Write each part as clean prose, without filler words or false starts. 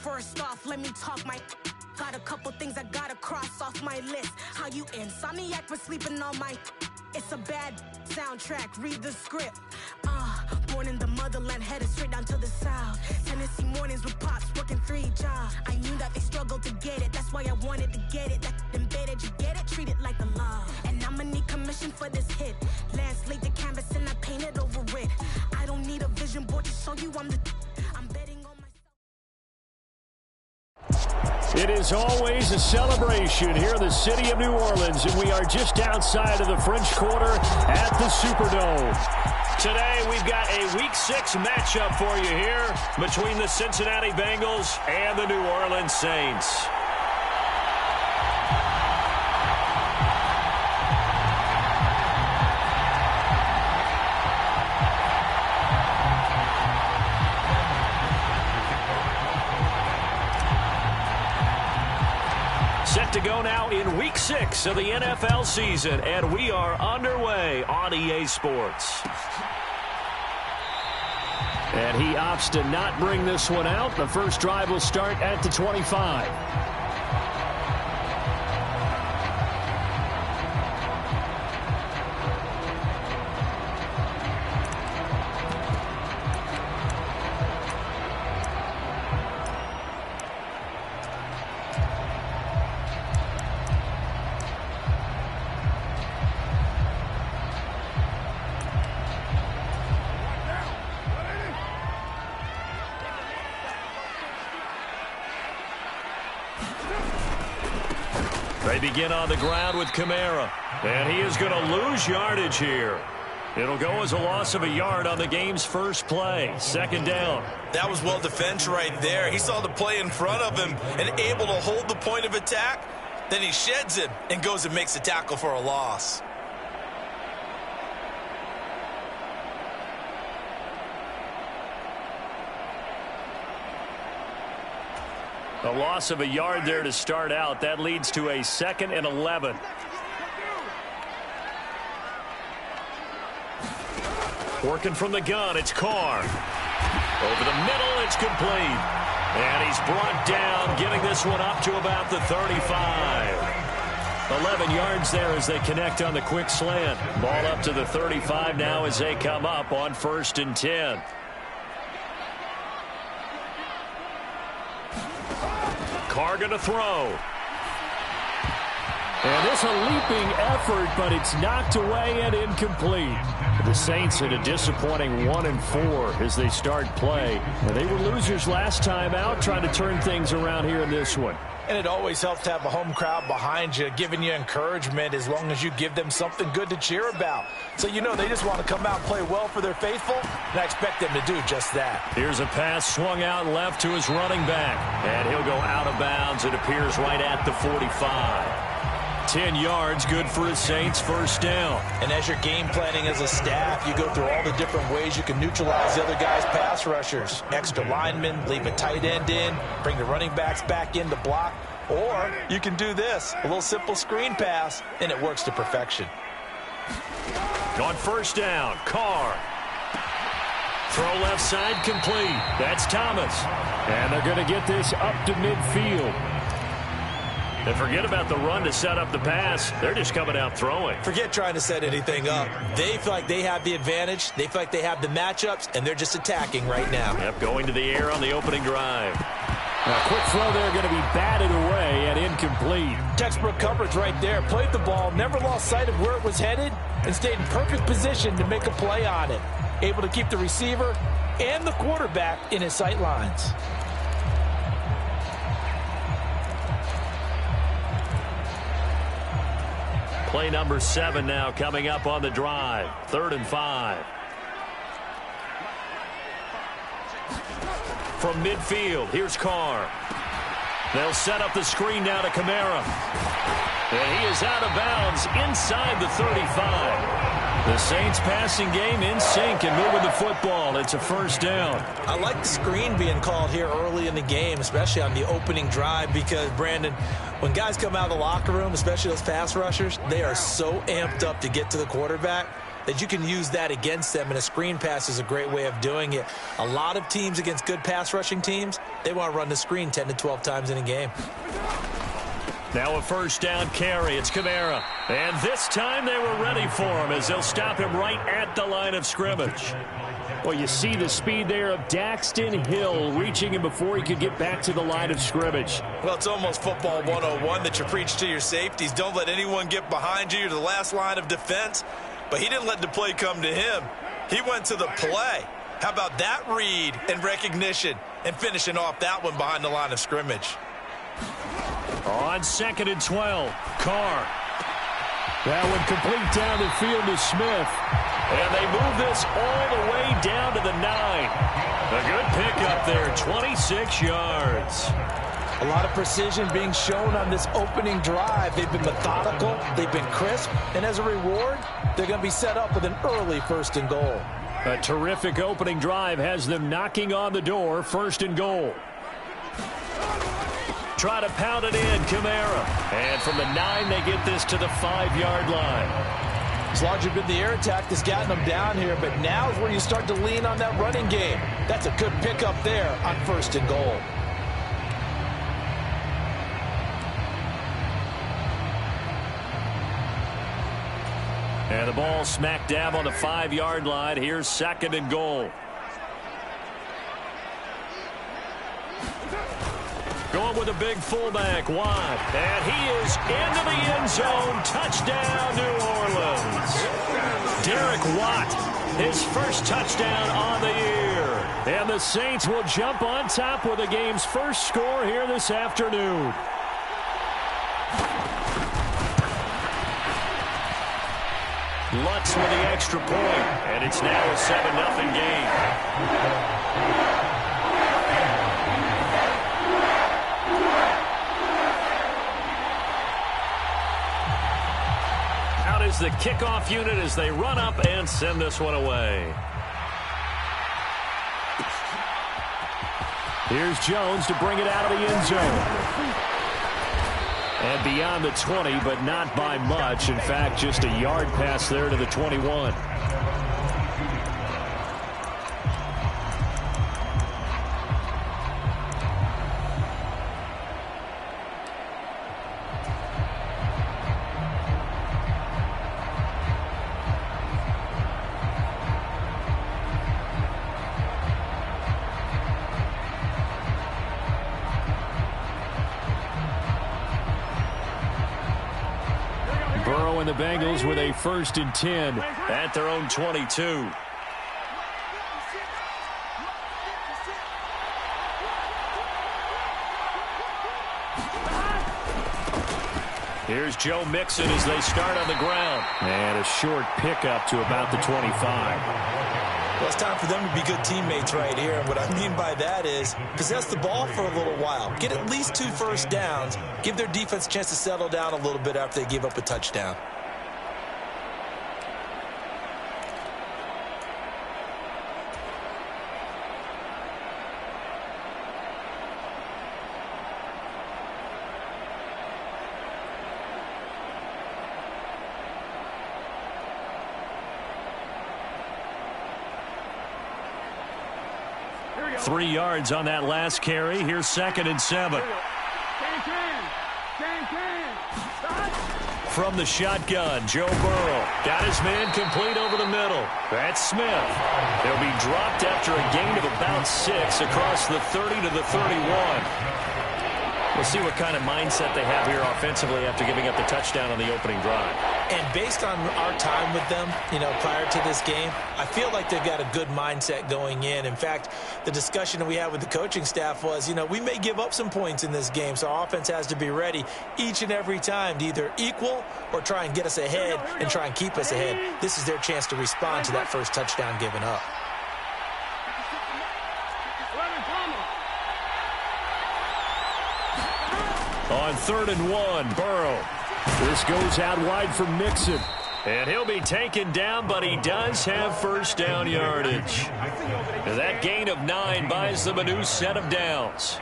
First off, let me talk my... Got a couple things I gotta cross off my list. How you insomniac for sleeping on my... It's a bad soundtrack, read the script. Born in the motherland, headed straight down to the south. Tennessee mornings with pops, working 3 jobs. I knew that they struggled to get it, that's why I wanted to get it. That embedded, you get it, treat it like a law. And I'ma need commission for this hit. Lance laid the canvas and I painted over it. I don't need a vision board to show you I'm the... I'm betting on myself. It is always a celebration here in the city of New Orleans, and we are just outside of the French Quarter at the Superdome. Today, we've got a Week 6 matchup for you here between the Cincinnati Bengals and the New Orleans Saints. Set to go now in Week 6 of the NFL season, and we are underway on EA Sports. And he opts to not bring this one out. The first drive will start at the 25. They begin on the ground with Kamara, and he is going to lose yardage here. It'll go as a loss of a yard on the game's first play. Second down. That was well defended right there. He saw the play in front of him and able to hold the point of attack. Then he sheds it and goes and makes a tackle for a loss. A loss of a yard there to start out. That leads to a 2nd and 11. Working from the gun, it's Carr. Over the middle, it's complete. And he's brought down, getting this one up to about the 35. 11 yards there as they connect on the quick slant. Ball up to the 35 now as they come up on 1st and 10. Carr going to throw. And it's a leaping effort, but it's knocked away and incomplete. The Saints had a disappointing 1-4 as they start play. And they were losers last time out, trying to turn things around here in this one. And it always helps to have a home crowd behind you, giving you encouragement as long as you give them something good to cheer about. So you know they just want to come out and play well for their faithful, and I expect them to do just that. Here's a pass swung out left to his running back. And he'll go out of bounds. It appears right at the 45. 10 yards, good for his Saints, first down. And as you're game planning as a staff, you go through all the different ways you can neutralize the other guy's pass rushers. Extra linemen, leave a tight end in, bring the running backs back in to block. Or you can do this, a little simple screen pass, and it works to perfection. On first down, Carr. Throw left side complete. That's Thomas. And they're going to get this up to midfield. And forget about the run to set up the pass. They're just coming out throwing. Forget trying to set anything up. They feel like they have the advantage. They feel like they have the matchups, and they're just attacking right now. Yep, going to the air on the opening drive. Now, quick throw there, going to be batted away and incomplete. Textbook coverage right there. Played the ball, never lost sight of where it was headed, and stayed in perfect position to make a play on it. Able to keep the receiver and the quarterback in his sight lines. Play number 7 now coming up on the drive. 3rd and 5. From midfield, here's Carr. They'll set up the screen now to Kamara. And he is out of bounds inside the 35. The Saints passing game in sync and moving the football. It's a first down. I like the screen being called here early in the game, especially on the opening drive, because, Brandon, when guys come out of the locker room, especially those pass rushers, they are so amped up to get to the quarterback that you can use that against them, and a screen pass is a great way of doing it. A lot of teams against good pass rushing teams, they want to run the screen 10 to 12 times in a game. Now a first down carry. It's Kamara. And this time they were ready for him as they'll stop him right at the line of scrimmage. Well, you see the speed there of Daxton Hill reaching him before he could get back to the line of scrimmage. Well, it's almost football 101 that you preach to your safeties. Don't let anyone get behind you. You're the last line of defense. But he didn't let the play come to him. He went to the play. How about that read and recognition and finishing off that one behind the line of scrimmage? On 2nd and 12, Carr. That one complete down the field to Smith. And they move this all the way down to the 9. A good pickup there, 26 yards. A lot of precision being shown on this opening drive. They've been methodical, they've been crisp, and as a reward, they're going to be set up with an early 1st and goal. A terrific opening drive has them knocking on the door, 1st and goal. Try to pound it in, Kamara. And from the 9, they get this to the 5-yard line. It's largely been the air attack that's gotten them down here, but now is where you start to lean on that running game. That's a good pickup there on 1st and goal. And the ball smack dab on the 5-yard line. Here's 2nd and goal. Going with a big fullback, wide. And he is into the end zone. Touchdown, New Orleans. Derek Watt, his first touchdown on the year. And the Saints will jump on top with the game's first score here this afternoon. Lutz with the extra point, and it's now a 7-0 game. Out is the kickoff unit as they run up and send this one away. Here's Jones to bring it out of the end zone. And beyond the 20, but not by much. In fact, just a yard pass there to the 21. Burrow and the Bengals with a 1st and 10 at their own 22. Here's Joe Mixon as they start on the ground. And a short pickup to about the 25. Well, it's time for them to be good teammates right here. And what I mean by that is possess the ball for a little while. Get at least 2 first downs. Give their defense a chance to settle down a little bit after they give up a touchdown. Here 3 yards on that last carry. Here's 2nd and 7. From the shotgun, Joe Burrow got his man complete over the middle. That's Smith. He'll be dropped after a gain of about 6 across the 30 to the 31. We'll see what kind of mindset they have here offensively after giving up the touchdown on the opening drive. And based on our time with them, prior to this game, I feel like they've got a good mindset going in. In fact, the discussion that we had with the coaching staff was, we may give up some points in this game, so our offense has to be ready each and every time to either equal or try and get us ahead and try and keep us ahead. This is their chance to respond to that first touchdown given up. On 3rd and 1, Burrow. This goes out wide for Mixon. And he'll be taken down, but he does have first down yardage. And that gain of 9 buys them a new set of downs.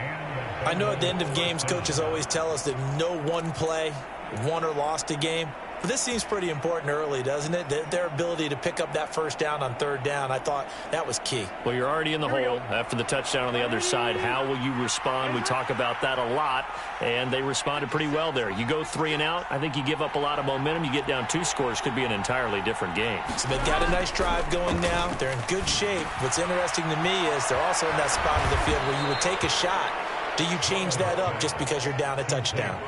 I know at the end of games, coaches always tell us that no one play won or lost a game. But this seems pretty important early, doesn't it? Their ability to pick up that first down on third down, I thought that was key. Well, you're already in the hole after the touchdown on the other side. How will you respond? We talk about that a lot, and they responded pretty well there. You go 3 and out, I think you give up a lot of momentum. You get down 2 scores, could be an entirely different game. So they've got a nice drive going now. They're in good shape. What's interesting to me is they're also in that spot of the field where you would take a shot. Do you change that up just because you're down a touchdown?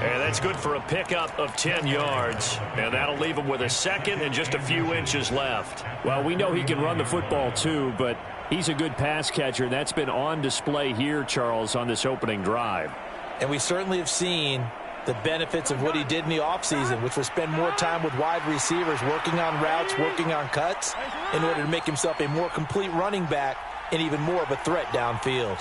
And that's good for a pickup of 10 yards. And that'll leave him with a second and just a few inches left. Well, we know he can run the football too, but he's a good pass catcher, and that's been on display here, Charles, on this opening drive. And we certainly have seen the benefits of what he did in the offseason, which was spend more time with wide receivers, working on routes, working on cuts, in order to make himself a more complete running back and even more of a threat downfield.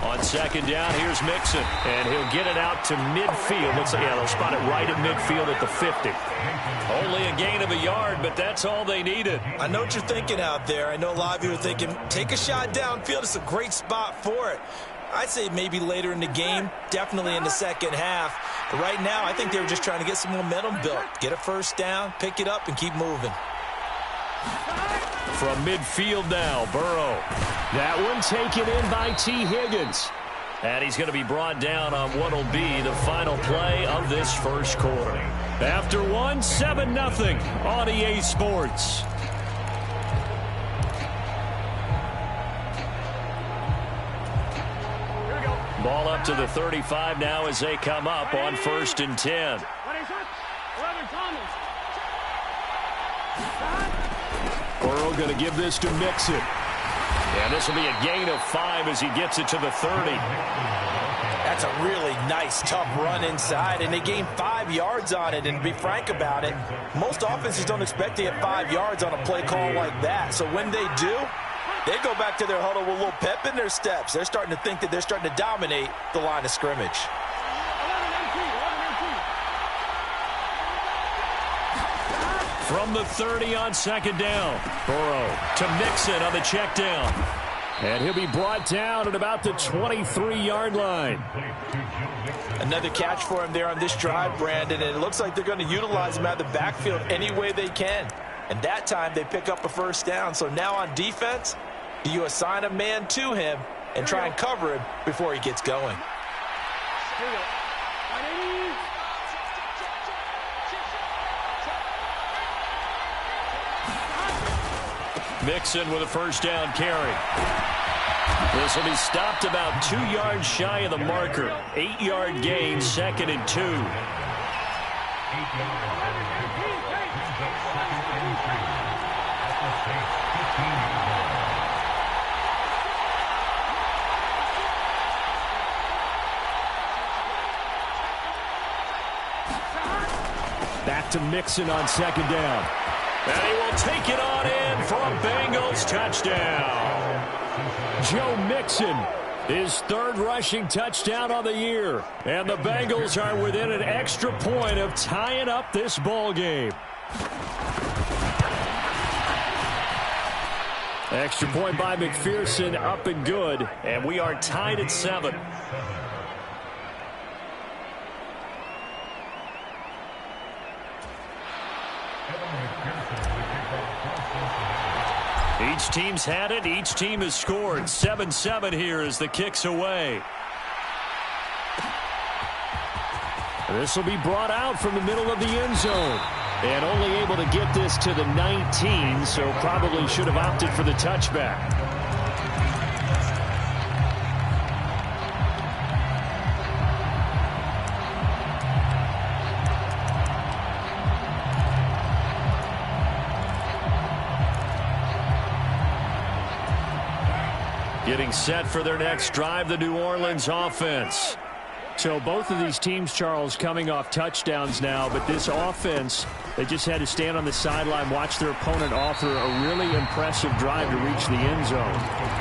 On second down, here's Mixon, and he'll get it out to midfield. Looks like, yeah, they'll spot it right at midfield at the 50. Only a gain of a yard, but that's all they needed. I know what you're thinking out there. I know a lot of you are thinking, take a shot downfield. It's a great spot for it. I'd say maybe later in the game, definitely in the second half. But right now, I think they were just trying to get some momentum built. Get a first down, pick it up, and keep moving. From midfield now, Burrow. That one taken in by T. Higgins. And he's going to be brought down on what will be the final play of this first quarter. After one, 7-0 on EA Sports. Ball up to the 35 now as they come up on 1st and 10. Burrow going to give this to Mixon. And this will be a gain of 5 as he gets it to the 30. That's a really nice, tough run inside, and they gained 5 yards on it. And to be frank about it, most offenses don't expect to get 5 yards on a play call like that. So when they do, they go back to their huddle with a little pep in their steps. They're starting to think that they're starting to dominate the line of scrimmage. From the 30 on second down. Burrow to Mixon on the check down. And he'll be brought down at about the 23-yard line. Another catch for him there on this drive, Brandon, and it looks like they're going to utilize him out of the backfield any way they can. And that time they pick up a first down. So now on defense, do you assign a man to him and try and cover him before he gets going? Here we go. Mixon with a first down carry. This will be stopped about 2 yards shy of the marker. 8-yard gain, 2nd and 2. Back to Mixon on second down. And he will take it on in for a Bengals touchdown. Joe Mixon, his 3rd rushing touchdown on the year. And the Bengals are within an extra point of tying up this ball game. Extra point by McPherson, up and good. And we are tied at 7. Each team's had it. Each team has scored. 7-7 here as the kick's away. This will be brought out from the middle of the end zone. And only able to get this to the 19, so probably should have opted for the touchback. Getting set for their next drive, the New Orleans offense. So both of these teams, Charles, coming off touchdowns now, but this offense They just had to stand on the sideline, watch their opponent offer a really impressive drive to reach the end zone.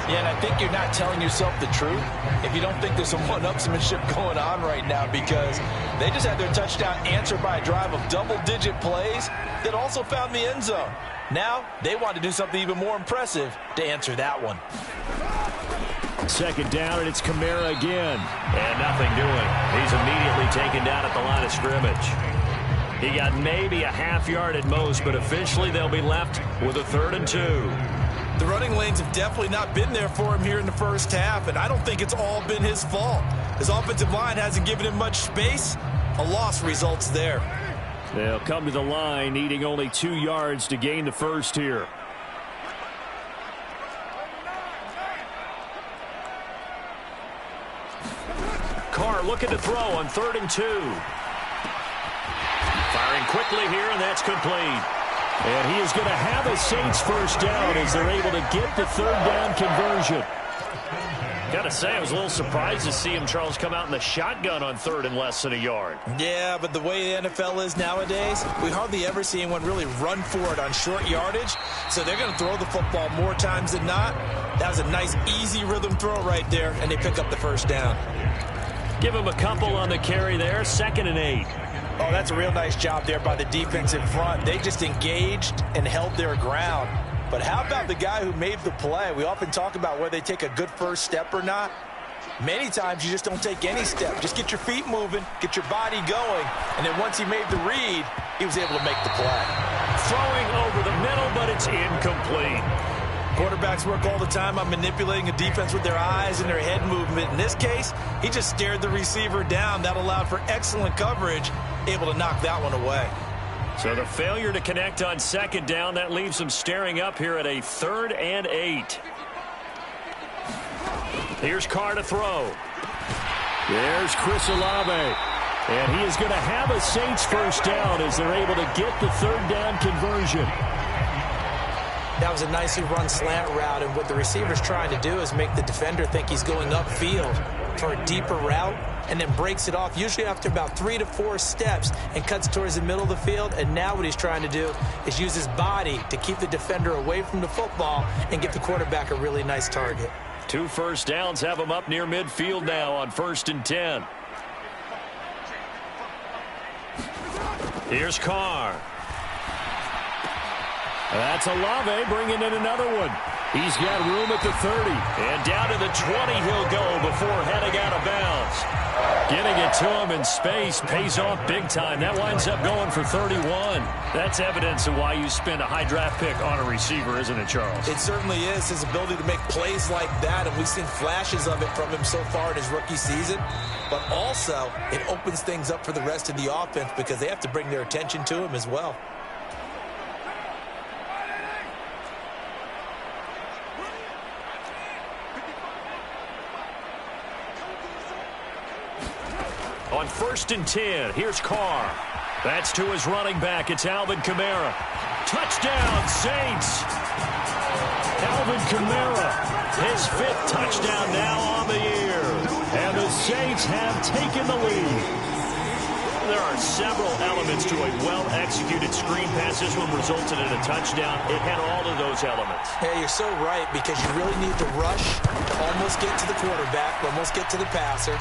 Yeah, and I think you're not telling yourself the truth if you don't think there's some one-upsmanship going on right now, because they just had their touchdown answered by a drive of double-digit plays that also found the end zone. Now they want to do something even more impressive to answer that one. Second down, and it's Kamara again. And nothing doing. He's immediately taken down at the line of scrimmage. He got maybe a half yard at most, but officially they'll be left with a 3rd and 2. The running lanes have definitely not been there for him here in the first half, and I don't think it's all been his fault. His offensive line hasn't given him much space. A loss results there. They'll come to the line, needing only 2 yards to gain the first here. Carr looking to throw on 3rd and 2. Firing quickly here, and that's complete. And he is going to have a Saints first down as they're able to get the 3rd down conversion. Got to say, I was a little surprised to see him, Charles, come out in the shotgun on 3rd and less than a yard. Yeah, but the way the NFL is nowadays, we hardly ever see anyone really run for it on short yardage. So they're going to throw the football more times than not. That was a nice, easy rhythm throw right there, and they pick up the first down. Give him a couple on the carry there, 2nd and 8. Oh, that's a real nice job there by the defensive front. They just engaged and held their ground. But how about the guy who made the play? We often talk about whether they take a good first step or not. Many times you just don't take any step. Just get your feet moving, get your body going, and then once he made the read, he was able to make the play. Throwing over the middle, but it's incomplete. Quarterbacks work all the time on manipulating a defense with their eyes and their head movement. In this case, he just stared the receiver down. That allowed for excellent coverage, able to knock that one away. So the failure to connect on 2nd down, that leaves them staring up here at a 3rd and 8. Here's Carr to throw. There's Chris Olave. And he is going to have a Saints first down as they're able to get the 3rd down conversion. That was a nicely run slant route, and what the receiver's trying to do is make the defender think he's going upfield for a deeper route, and then breaks it off, usually after about 3 to 4 steps, and cuts towards the middle of the field. And now what he's trying to do is use his body to keep the defender away from the football and get the quarterback a really nice target. 2 first downs have him up near midfield now on 1st and 10. Here's Carr. That's Olave bringing in another one. He's got room at the 30. And down to the 20 he'll go before heading out of bounds. Getting it to him in space pays off big time. That winds up going for 31. That's evidence of why you spend a high draft pick on a receiver, isn't it, Charles? It certainly is. His ability to make plays like that, and we've seen flashes of it from him so far in his rookie season. But also, it opens things up for the rest of the offense because they have to bring their attention to him as well. On 1st and 10, here's Carr. That's to his running back. It's Alvin Kamara. Touchdown, Saints. Alvin Kamara, his 5th touchdown now on the year. And the Saints have taken the lead. There are several elements to a well-executed screen pass. This one resulted in a touchdown. It had all of those elements. Yeah, you're so right, because you really need to rush to almost get to the quarterback, almost get to the passer.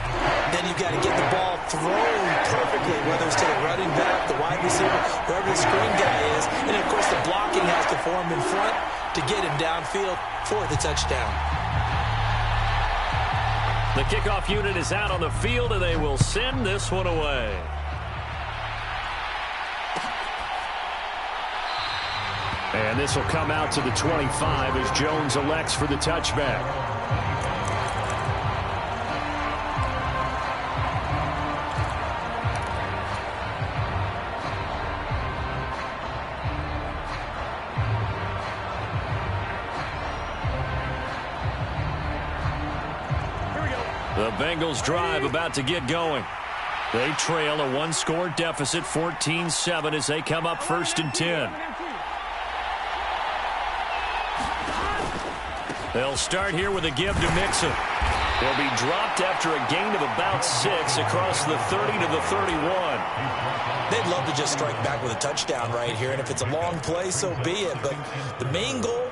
Then you've got to get the ball thrown perfectly, whether it's to the running back, the wide receiver, whoever the screen guy is. And, of course, the blocking has to form in front to get him downfield for the touchdown. The kickoff unit is out on the field, and they will send this one away. And this will come out to the 25 as Jones elects for the touchback. The Bengals drive about to get going. They trail a 1-score deficit, 14-7, as they come up 1st and 10. They'll start here with a give to Mixon. They'll be dropped after a gain of about 6 across the 30 to the 31. They'd love to just strike back with a touchdown right here, and if it's a long play, so be it. But the main goal,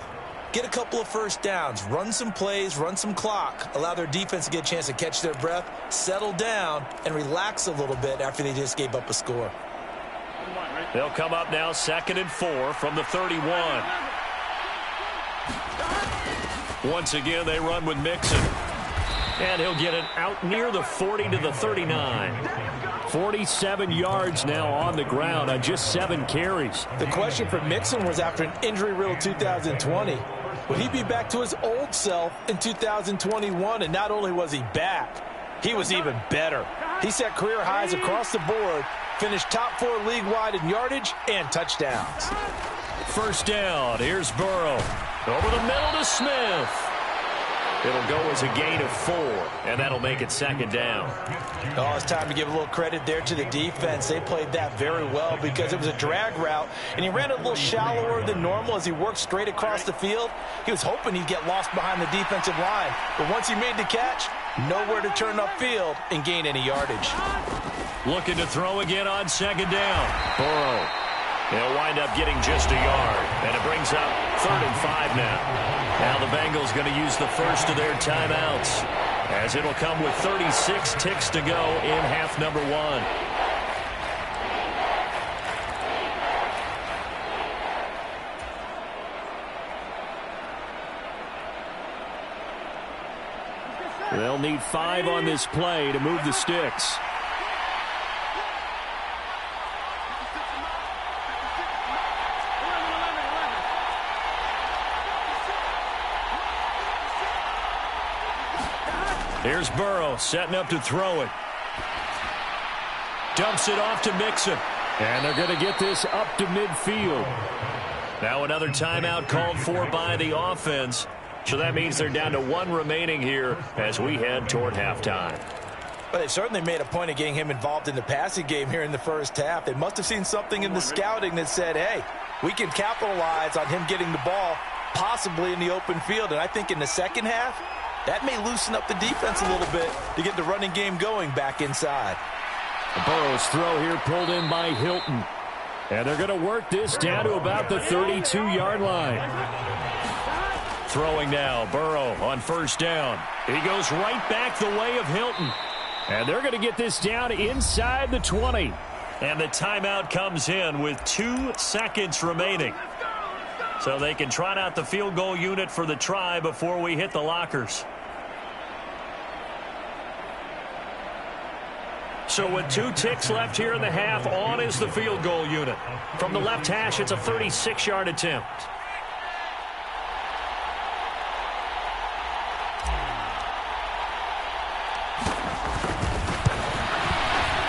get a couple of first downs, run some plays, run some clock, allow their defense to get a chance to catch their breath, settle down, and relax a little bit after they just gave up a score. They'll come up now 2nd and 4 from the 31. Once again, they run with Mixon. And he'll get it out near the 40 to the 39. 47 yards now on the ground on just 7 carries. The question for Mixon was, after an injury-riddled 2020, would he be back to his old self in 2021? And not only was he back, he was even better. He set career highs across the board, finished top 4 league-wide in yardage and touchdowns. First down. Here's Burrow. Over the middle to Smith. It'll go as a gain of 4, and that'll make it 2nd down. Oh, it's time to give a little credit there to the defense. They played that very well because it was a drag route, and he ran a little shallower than normal as he worked straight across the field. He was hoping he'd get lost behind the defensive line, but once he made the catch, nowhere to turn upfield and gain any yardage. Looking to throw again on 2nd down. Burrow. They'll wind up getting just a yard, and it brings up 3rd and 5 now. Now the Bengals going to use the first of their timeouts, as it'll come with 36 ticks to go in half number 1. They'll need 5 on this play to move the sticks. Here's Burrow setting up to throw it. Dumps it off to Mixon. And they're going to get this up to midfield. Now another timeout called for by the offense. So that means they're down to 1 remaining here as we head toward halftime. Well, they certainly made a point of getting him involved in the passing game here in the first half. They must have seen something in the scouting that said, hey, we can capitalize on him getting the ball possibly in the open field. And I think in the second half, that may loosen up the defense a little bit to get the running game going back inside. Burrow's throw here pulled in by Hilton. And they're going to work this down to about the 32-yard line. Throwing now, Burrow on first down. He goes right back the way of Hilton. And they're going to get this down inside the 20. And the timeout comes in with 2 seconds remaining. So they can trot out the field goal unit for the try before we hit the lockers. So with 2 ticks left here in the half, on is the field goal unit. From the left hash, it's a 36-yard attempt.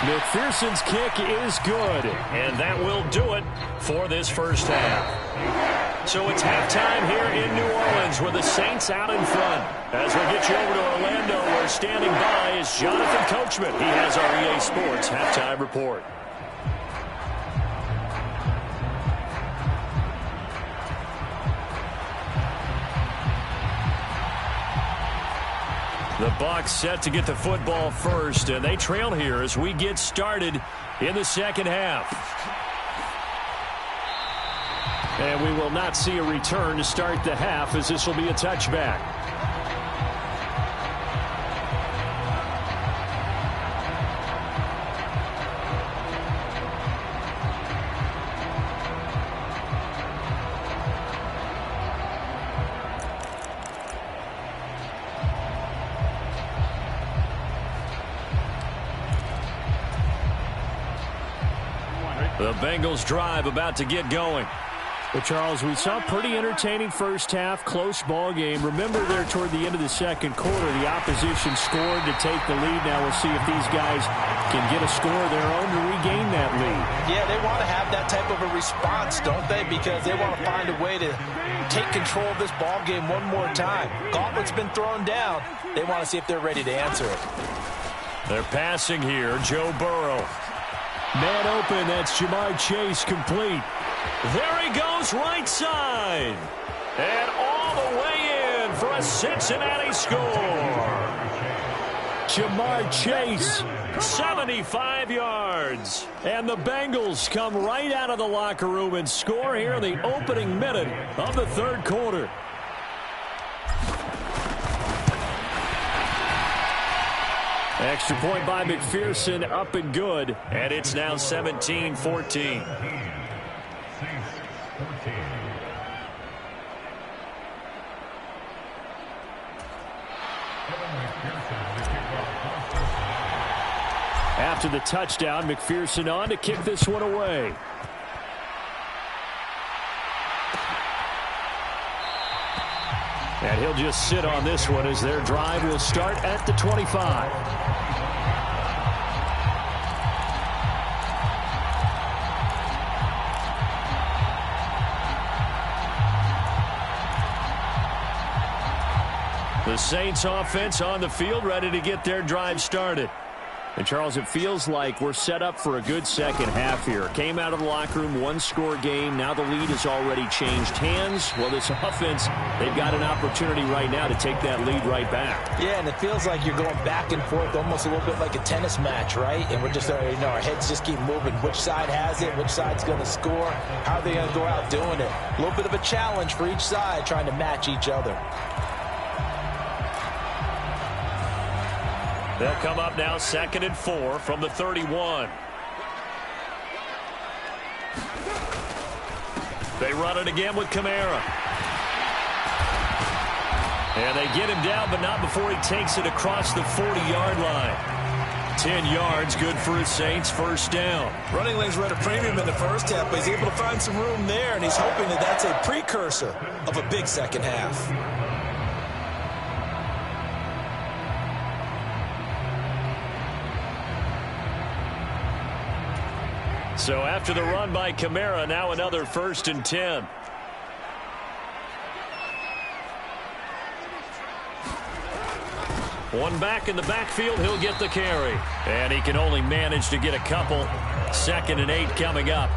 McPherson's kick is good, and that will do it for this first half. So it's halftime here in New Orleans with the Saints out in front. As we get you over to Orlando, where standing by is Jonathan Coachman. He has our EA Sports halftime report. The Bucs set to get the football first, and they trail here as we get started in the second half. And we will not see a return to start the half, as this will be a touchback. The Bengals drive about to get going. Well, Charles, we saw a pretty entertaining first half, close ball game. Remember there toward the end of the second quarter, the opposition scored to take the lead. Now we'll see if these guys can get a score of their own to regain that lead. Yeah, they want to have that type of a response, don't they? Because they want to find a way to take control of this ball game one more time. Gauntlet's been thrown down. They want to see if they're ready to answer it. They're passing here. Joe Burrow. Man open, that's Jamar Chase, complete. There he goes, right side. And all the way in for a Cincinnati score. Jamar Chase, 75 yards. And the Bengals come right out of the locker room and score here in the opening minute of the third quarter. Extra point by McPherson, up and good. And it's now 17-14. After the touchdown, McPherson on to kick this one away. And he'll just sit on this one as their drive will start at the 25. The Saints offense on the field, ready to get their drive started. And, Charles, it feels like we're set up for a good second half here. Came out of the locker room, one-score game. Now the lead has already changed hands. Well, this offense, they've got an opportunity right now to take that lead right back. Yeah, and it feels like you're going back and forth, almost a little bit like a tennis match, right? And we're just, our heads just keep moving. Which side has it? Which side's going to score? How are they going to go out doing it? A little bit of a challenge for each side, trying to match each other. They'll come up now 2nd and 4 from the 31. They run it again with Kamara. And they get him down, but not before he takes it across the 40-yard line. 10 yards, good for his Saints, first down. Running lanes were at a premium in the first half, but he's able to find some room there, and he's hoping that that's a precursor of a big second half. So after the run by Kamara, now another 1st and 10. One back in the backfield, he'll get the carry. And he can only manage to get a couple. 2nd and 8 coming up.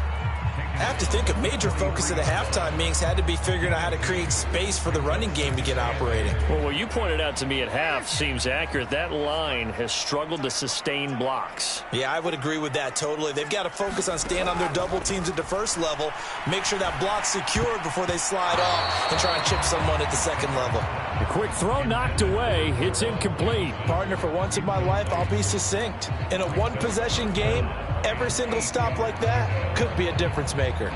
I have to think a major focus of the halftime meetings had to be figuring out how to create space for the running game to get operating. Well, what you pointed out to me at half seems accurate. That line has struggled to sustain blocks. Yeah, I would agree with that totally. They've got to focus on staying on their double teams at the first level, make sure that block's secured before they slide off and try and chip someone at the second level. A quick throw knocked away. It's incomplete. Partner, for once in my life, I'll be succinct. In a one-possession game, every single stop like that could be a difference maker.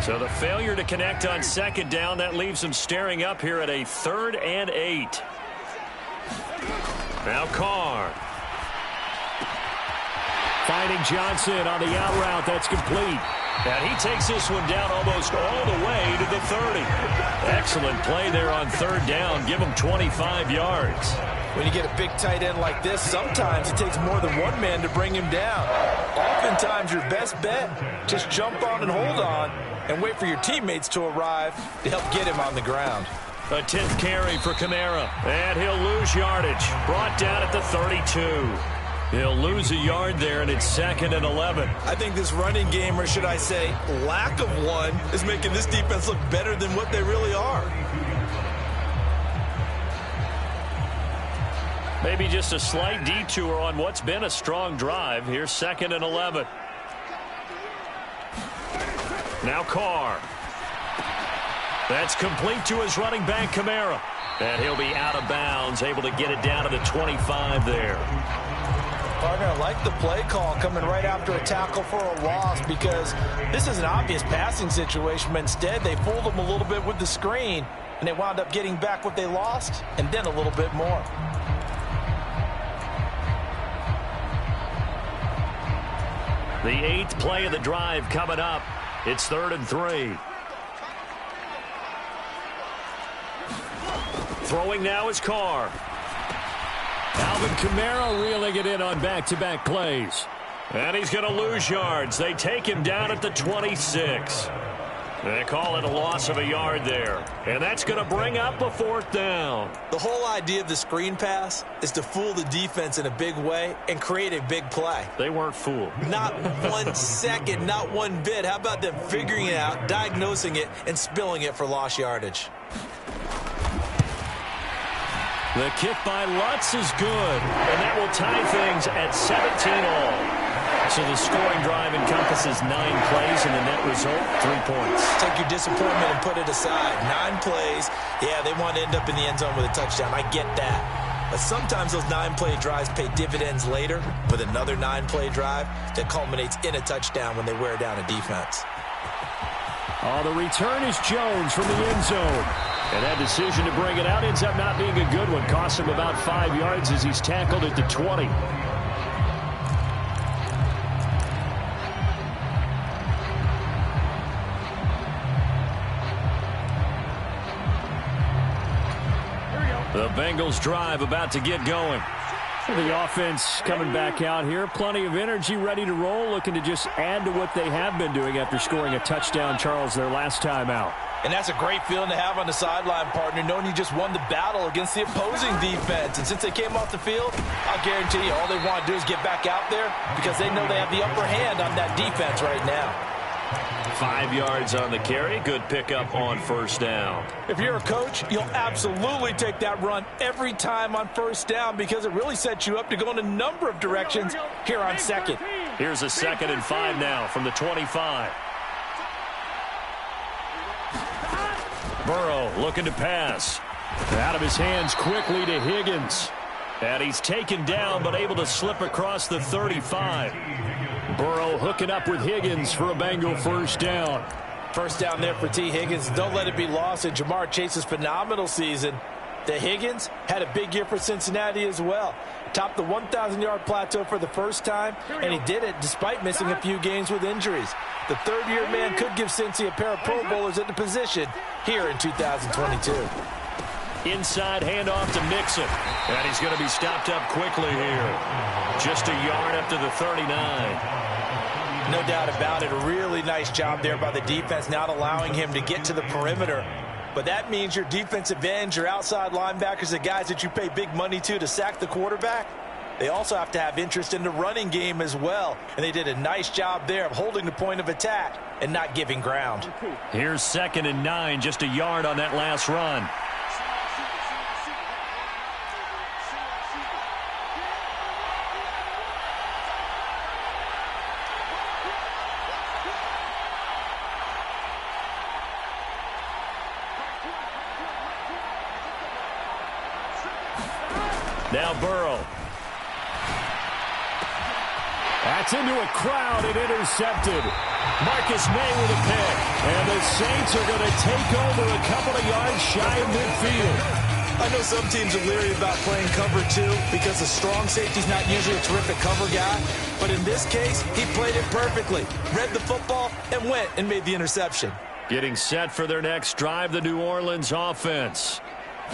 So the failure to connect on 2nd down, that leaves them staring up here at a 3rd and 8. Now Carr. Finding Johnson on the out route. That's complete. And he takes this one down almost all the way to the 30. Excellent play there on 3rd down. Give him 25 yards. When you get a big tight end like this, sometimes it takes more than one man to bring him down. Oftentimes, your best bet, just jump on and hold on and wait for your teammates to arrive to help get him on the ground. A 10th carry for Kamara. And he'll lose yardage. Brought down at the 32. He'll lose a yard there, and it's 2nd and 11. I think this running game, or should I say lack of one, is making this defense look better than what they really are. Maybe just a slight detour on what's been a strong drive. Here's 2nd and 11. Now Carr. That's complete to his running back, Kamara. And he'll be out of bounds, able to get it down to the 25 there. Partner, I like the play call coming right after a tackle for a loss, because this is an obvious passing situation, but instead they fooled them a little bit with the screen, and they wound up getting back what they lost and then a little bit more. The 8th play of the drive coming up. It's 3rd and 3. Throwing now is Carr. Alvin Kamara reeling it in on back-to-back plays. And he's going to lose yards. They take him down at the 26. They call it a loss of a yard there. And that's going to bring up a 4th down. The whole idea of the screen pass is to fool the defense in a big way and create a big play. They weren't fooled. Not 1 second, not one bit. How about them figuring it out, diagnosing it, and spilling it for lost yardage? The kick by Lutz is good. And that will tie things at 17-all. So the scoring drive encompasses 9 plays, and the net result, 3 points. Take your disappointment and put it aside. 9 plays. Yeah, they want to end up in the end zone with a touchdown. I get that. But sometimes those 9-play drives pay dividends later with another 9-play drive that culminates in a touchdown when they wear down a defense. Oh, the return is Jones from the end zone. And that decision to bring it out ends up not being a good one. Costs him about 5 yards as he's tackled at the 20. The Bengals drive about to get going. The offense coming back out here. Plenty of energy, ready to roll, looking to just add to what they have been doing after scoring a touchdown, Charles, their last time out. And that's a great feeling to have on the sideline, partner, knowing you just won the battle against the opposing defense. And since they came off the field, I'll guarantee you all they want to do is get back out there because they know they have the upper hand on that defense right now. 5 yards on the carry. Good pickup on 1st down. If you're a coach, you'll absolutely take that run every time on 1st down because it really sets you up to go in a number of directions here on 2nd. Here's a 2nd and 5 now from the 25. Burrow looking to pass. Out of his hands quickly to Higgins. And he's taken down but able to slip across the 35. Burrow hooking up with Higgins for a Bengal 1st down. 1st down there for T. Higgins. Don't let it be lost in Jamar Chase's phenomenal season. The Higgins had a big year for Cincinnati as well. Topped the 1,000-yard plateau for the first time, and he did it despite missing a few games with injuries. The 3rd-year man could give Cincy a pair of Pro Bowlers at the position here in 2022. Inside handoff to Mixon. And he's going to be stopped up quickly here. Just a yard up to the 39. No doubt about it. A really nice job there by the defense, not allowing him to get to the perimeter. But that means your defensive ends, your outside linebackers, the guys that you pay big money to sack the quarterback, they also have to have interest in the running game as well. And they did a nice job there of holding the point of attack and not giving ground. Here's 2nd and 9, just a yard on that last run. Now Burrow. That's into a crowd and intercepted. Marcus May with a pick. And the Saints are going to take over a couple of yards shy of midfield. I know some teams are leery about playing cover 2 because the strong safety's not usually a terrific cover guy. But in this case, he played it perfectly. Read the football and went and made the interception. Getting set for their next drive, the New Orleans offense.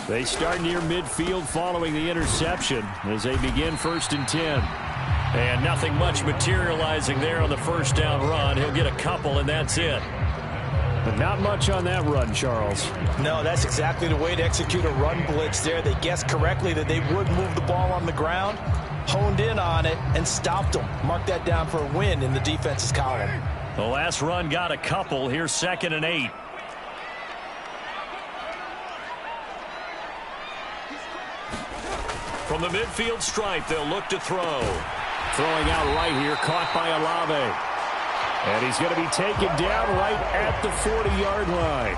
They start near midfield following the interception as they begin 1st and 10. And nothing much materializing there on the 1st down run. He'll get a couple, and that's it. But not much on that run, Charles. No, that's exactly the way to execute a run blitz there. They guessed correctly that they would move the ball on the ground, honed in on it, and stopped them. Mark that down for a win in the defense's column. The last run got a couple. Here's 2nd and 8. From the midfield stripe, they'll look to throw. Throwing out right here, caught by Olave. And he's going to be taken down right at the 40-yard line.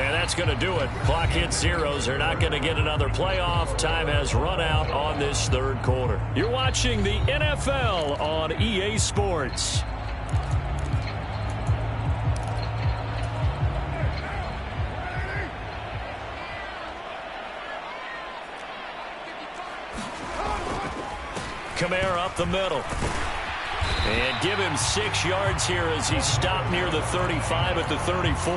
And that's going to do it. Clock hits zeros. They're not going to get another playoff. Time has run out on this 3rd quarter. You're watching the NFL on EA Sports. Kamara up the middle. And give him 6 yards here as he stopped near the 35 at the 34.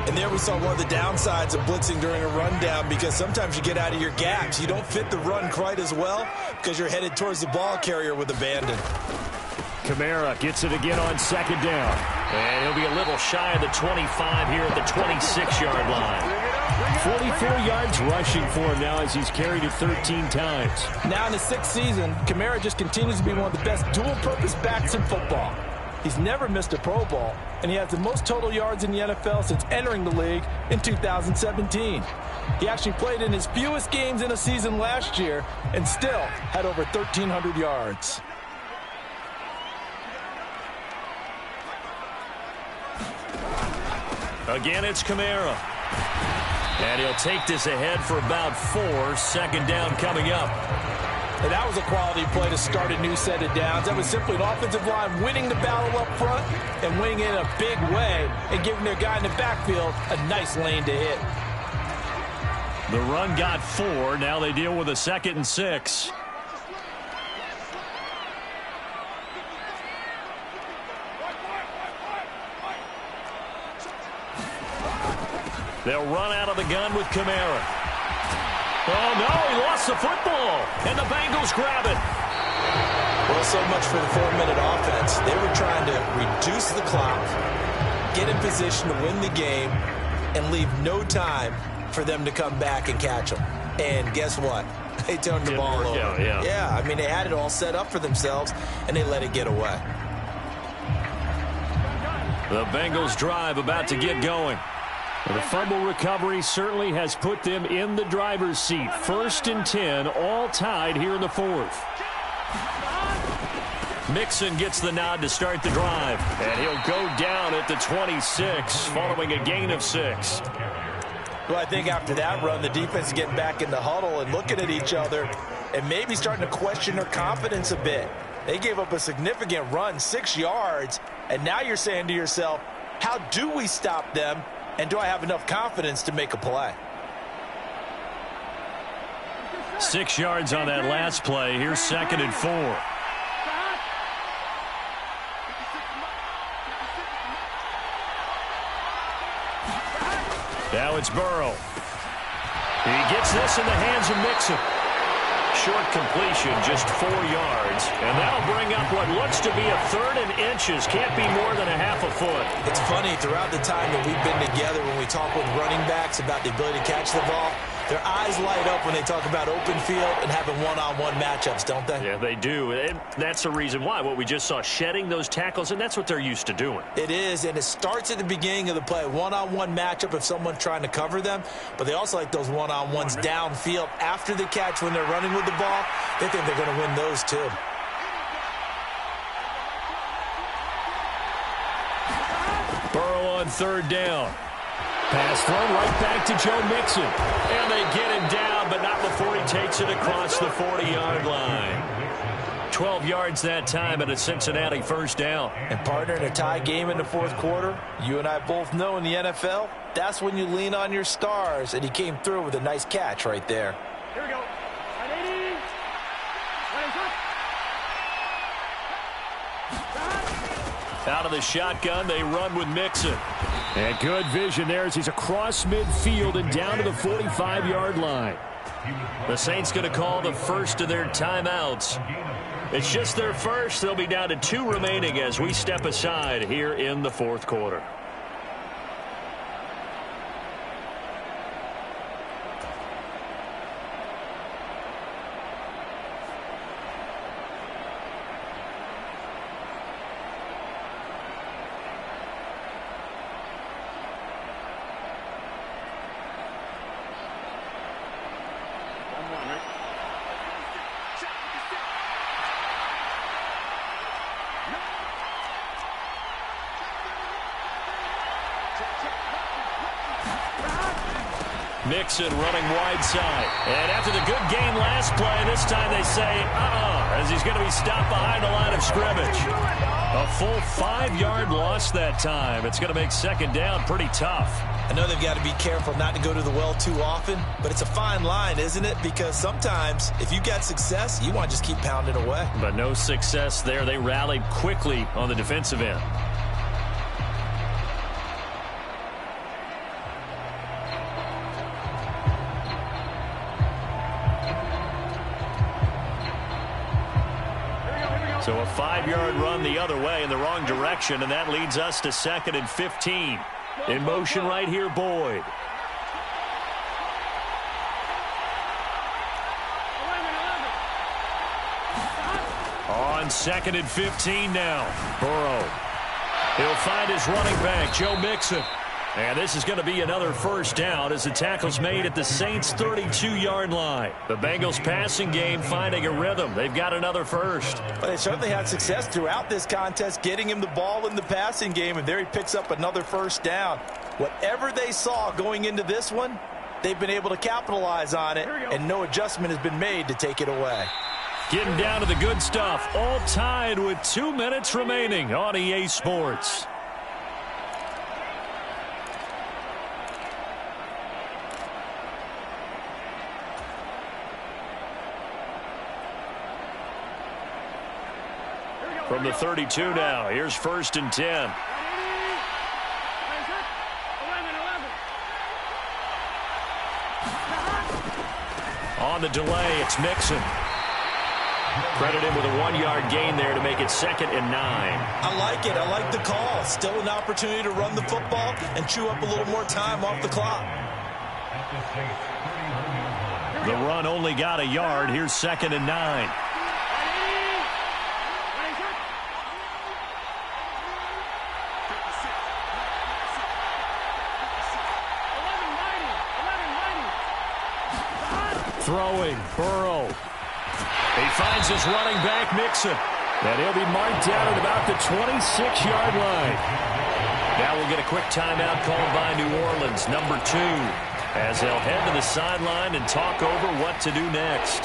And there we saw one of the downsides of blitzing during a rundown, because sometimes you get out of your gaps. You don't fit the run quite as well because you're headed towards the ball carrier with abandon. Kamara gets it again on 2nd down. And he'll be a little shy of the 25 here at the 26-yard line. 44 yards rushing for him now as he's carried it 13 times. Now in his 6th season, Kamara just continues to be one of the best dual-purpose backs in football. He's never missed a Pro Bowl, and he has the most total yards in the NFL since entering the league in 2017. He actually played in his fewest games in a season last year and still had over 1,300 yards. Again, it's Kamara. And he'll take this ahead for about 4. 2nd down coming up. And that was a quality play to start a new set of downs. That was simply an offensive line winning the battle up front and winning it in a big way and giving their guy in the backfield a nice lane to hit. The run got 4. Now they deal with a 2nd and 6. They'll run out of the gun with Kamara. Oh, no, he lost the football, and the Bengals grab it. Well, so much for the 4-minute offense. They were trying to reduce the clock, get in position to win the game, and leave no time for them to come back and catch them. And guess what? They turned the ball over. Yeah, I mean, they had it all set up for themselves, and they let it get away. The Bengals drive about to get going. The fumble recovery certainly has put them in the driver's seat. 1st and 10, all tied here in the 4th. Mixon gets the nod to start the drive, and he'll go down at the 26 following a gain of 6. Well, I think after that run, the defense is getting back in the huddle and looking at each other and maybe starting to question their confidence a bit. They gave up a significant run, 6 yards, and now you're saying to yourself, how do we stop them? And do I have enough confidence to make a play? 6 yards on that last play. Here's 2nd and 4. Now it's Burrow. He gets this in the hands of Mixon. Short completion, just 4 yards. And that'll bring up what looks to be a 3rd and inches. Can't be more than a half a foot. It's funny, throughout the time that we've been together, when we talk with running backs about the ability to catch the ball, their eyes light up when they talk about open field and having one-on-one matchups, don't they? Yeah, they do. And that's the reason why. What we just saw, shedding those tackles, and that's what they're used to doing. It is, and it starts at the beginning of the play. One-on-one matchup if someone's trying to cover them, but they also like those one-on-ones downfield after the catch when they're running with the ball. They think they're going to win those too. Burrow on 3rd down. Pass thrown right back to Joe Mixon. And they get him down, but not before he takes it across the 40-yard line. 12 yards that time at a Cincinnati 1st down. And partner, in a tie game in the 4th quarter, you and I both know in the NFL, that's when you lean on your stars. And he came through with a nice catch right there. Here we go. Out of the shotgun, they run with Mixon. And good vision there as he's across midfield and down to the 45-yard line. The Saints going to call the first of their timeouts. It's just their first. They'll be down to 2 remaining as we step aside here in the 4th quarter. Mixon running wide side. And after the good game last play, this time they say, as he's going to be stopped behind the line of scrimmage. A full 5-yard loss that time. It's going to make 2nd down pretty tough. I know they've got to be careful not to go to the well too often, but it's a fine line, isn't it? Because sometimes if you got success, you want to just keep pounding away. But no success there. They rallied quickly on the defensive end. So a 5-yard run the other way in the wrong direction, and that leads us to 2nd and 15. In motion right here, Boyd. On 2nd and 15 now. Burrow. He'll find his running back, Joe Mixon. And this is going to be another first down as the tackle's made at the Saints' 32-yard line. The Bengals passing game finding a rhythm. They've got another first. But they certainly had success throughout this contest, getting him the ball in the passing game, and there he picks up another first down. Whatever they saw going into this one, they've been able to capitalize on it, and no adjustment has been made to take it away. Getting down to the good stuff, all tied with 2 minutes remaining on EA Sports. From the 32 now, here's 1st and 10. On the delay, it's Mixon. Credit him with a 1-yard gain there to make it 2nd and 9. I like it. I like the call. Still an opportunity to run the football and chew up a little more time off the clock. The run only got a yard. Here's 2nd and 9. Throwing, Burrow. He finds his running back, Mixon. And he'll be marked down at about the 26-yard line. Now we'll get a quick timeout called by New Orleans, number 2, as they'll head to the sideline and talk over what to do next.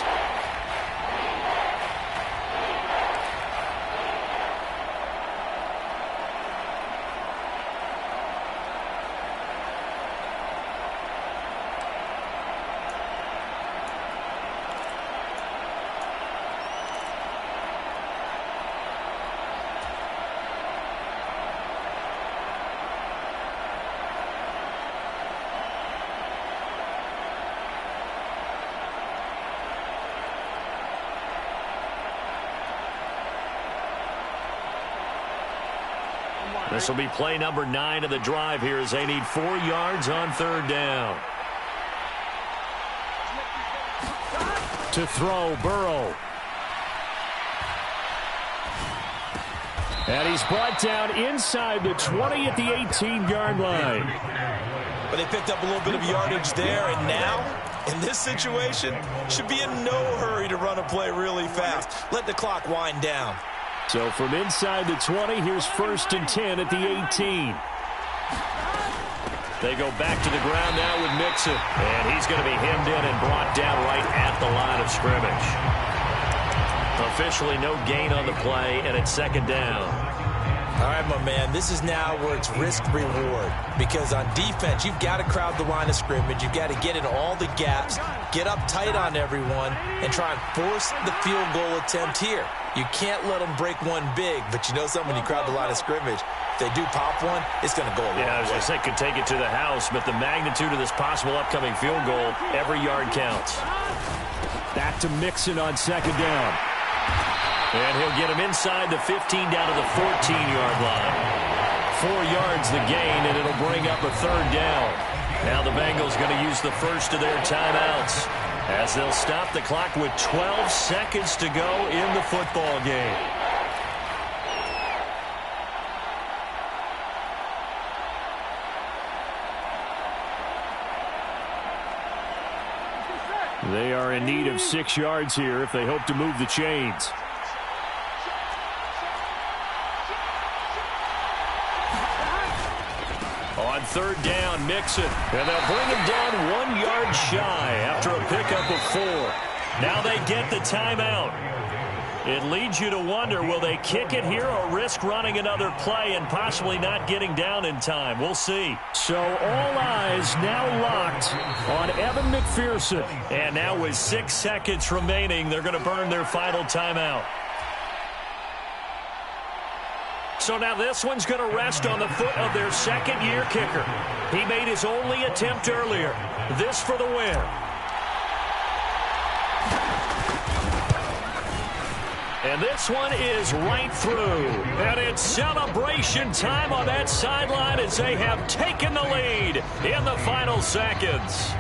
This will be play number 9 of the drive here as they need 4 yards on 3rd down. To throw, Burrow. And he's brought down inside the 20 at the 18-yard line. But they picked up a little bit of yardage there, and now, in this situation, should be in no hurry to run a play really fast. Let the clock wind down. So from inside the 20, here's 1st and 10 at the 18. They go back to the ground now with Mixon. And he's going to be hemmed in and brought down right at the line of scrimmage. Officially no gain on the play, and it's 2nd down. All right, my man, this is now where it's risk-reward. Because on defense, you've got to crowd the line of scrimmage. You've got to get in all the gaps, get up tight on everyone, and try and force the field goal attempt here. You can't let them break one big, but you know something, when you crowd the line of scrimmage, if they do pop one, it's going to go a long way. Yeah, I was going to say, could take it to the house, but the magnitude of this possible upcoming field goal, every yard counts. Back to Mixon on 2nd down. And he'll get him inside the 15 down to the 14-yard line. 4 yards the gain, and it'll bring up a 3rd down. Now the Bengals going to use the first of their timeouts as they'll stop the clock with 12 seconds to go in the football game. They are in need of 6 yards here if they hope to move the chains. On 3rd down, Mixon. And they'll bring him down 1 yard shy after a pickup of 4. Now they get the timeout. It leads you to wonder, will they kick it here or risk running another play and possibly not getting down in time? We'll see. So all eyes now locked on Evan McPherson. And now with 6 seconds remaining, they're going to burn their final timeout. So now this one's going to rest on the foot of their second-year kicker. He made his only attempt earlier. This for the win. And this one is right through. And it's celebration time on that sideline as they have taken the lead in the final seconds.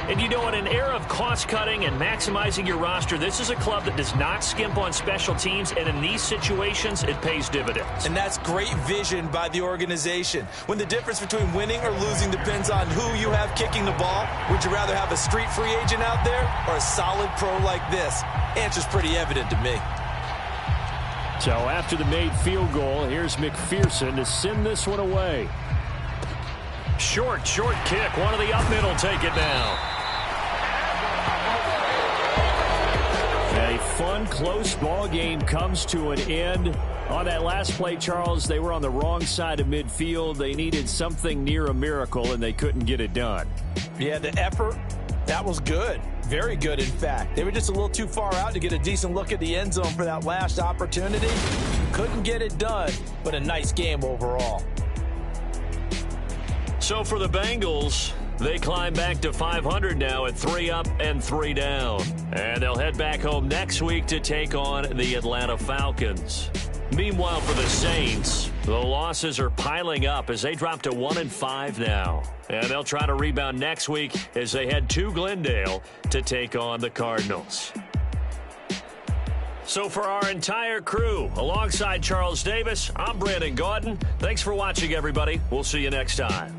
And you know, in an era of cost-cutting and maximizing your roster, this is a club that does not skimp on special teams, and in these situations, it pays dividends. And that's great vision by the organization. When the difference between winning or losing depends on who you have kicking the ball, would you rather have a street free agent out there or a solid pro like this? Answer's pretty evident to me. So after the made field goal, here's McPherson to send this one away. Short kick. One of the up middle take it down. A fun, close ball game comes to an end. On that last play, Charles, they were on the wrong side of midfield. They needed something near a miracle, and they couldn't get it done. Yeah, the effort, that was good. Very good, in fact. They were just a little too far out to get a decent look at the end zone for that last opportunity. Couldn't get it done, but a nice game overall. So for the Bengals, they climb back to 500 now at 3 up and 3 down. And they'll head back home next week to take on the Atlanta Falcons. Meanwhile, for the Saints, the losses are piling up as they drop to 1-5 now. And they'll try to rebound next week as they head to Glendale to take on the Cardinals. So for our entire crew, alongside Charles Davis, I'm Brandon Gaudin. Thanks for watching, everybody. We'll see you next time.